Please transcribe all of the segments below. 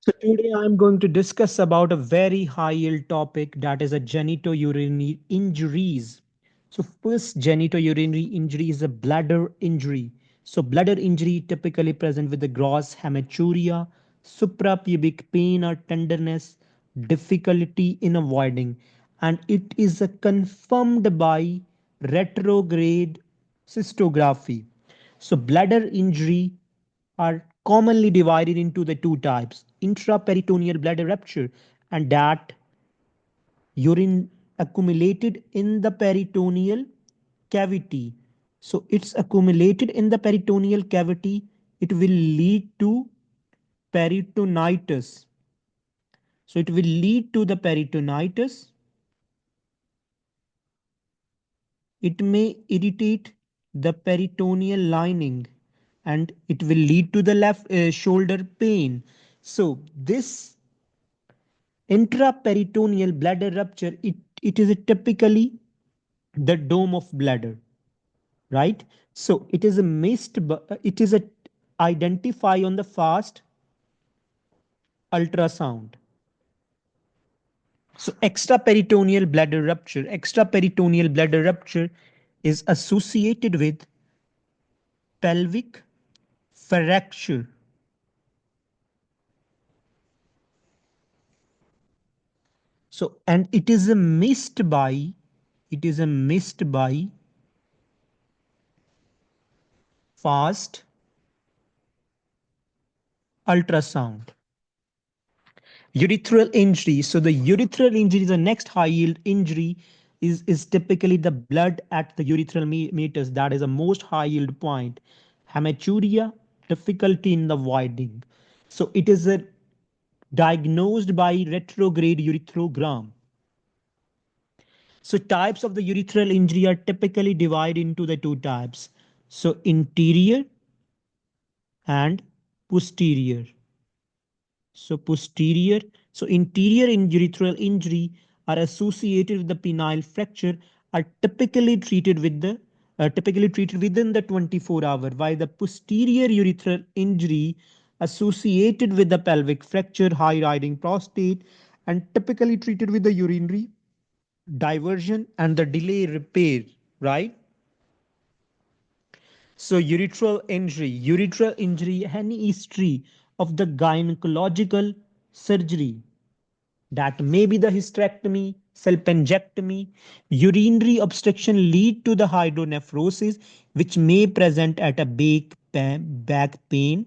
So today I'm going to discuss about a very high yield topic, that is a genitourinary injuries. So first genitourinary injury is a bladder injury. So bladder injury typically present with the gross hematuria, suprapubic pain or tenderness, difficulty in avoiding, and it is confirmed by retrograde cystography. So bladder injury are commonly divided into the two types: intraperitoneal bladder rupture, and that urine accumulated in the peritoneal cavity. So it's accumulated in the peritoneal cavity, it will lead to peritonitis. So it will lead to the peritonitis. It may irritate the peritoneal lining and it will lead to the left shoulder pain. So this intraperitoneal bladder rupture, it is typically the dome of bladder, right? So it is a it is a identify on the fast ultrasound. So extraperitoneal bladder rupture is associated with pelvic fracture. So and it is a missed by fast ultrasound. Urethral injury. So the urethral injury is the next high yield injury, is typically the blood at the urethral meters. That is the most high yield point. Hematuria, difficulty in the voiding. So it is diagnosed by retrograde urethrogram. So types of the urethral injury are typically divided into the two types. So interior and posterior. So posterior, so interior urethral injury are associated with the penile fracture, are typically treated within the 24 hour, while the posterior urethral injury associated with the pelvic fracture, high riding prostate, and typically treated with the urinary diversion and the delay repair, right? So urethral injury, any history of the gynecological surgery, that may be the hysterectomy, salpingectomy, urinary obstruction lead to the hydronephrosis, which may present at a back pain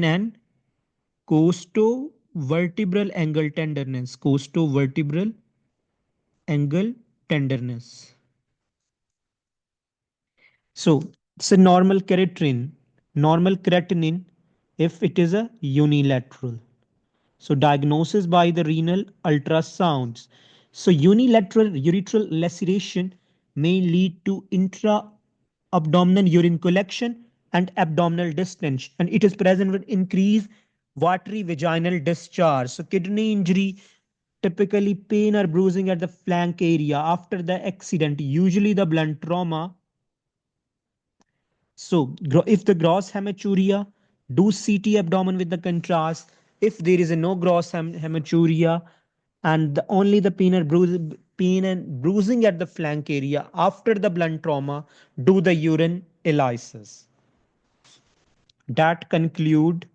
and costovertebral angle tenderness, costovertebral angle tenderness. So it's a normal creatinine if it is a unilateral. So diagnosis by the renal ultrasounds. So unilateral urethral laceration may lead to intra-abdominal urine collection and abdominal distension, and it is present with increased watery vaginal discharge. So kidney injury, typically pain or bruising at the flank area after the accident, usually the blunt trauma. So if the gross hematuria, do CT abdomen with the contrast. If there is a no gross hematuria and only the pain and bruising at the flank area after the blunt trauma, do the urine ELISIS. That conclude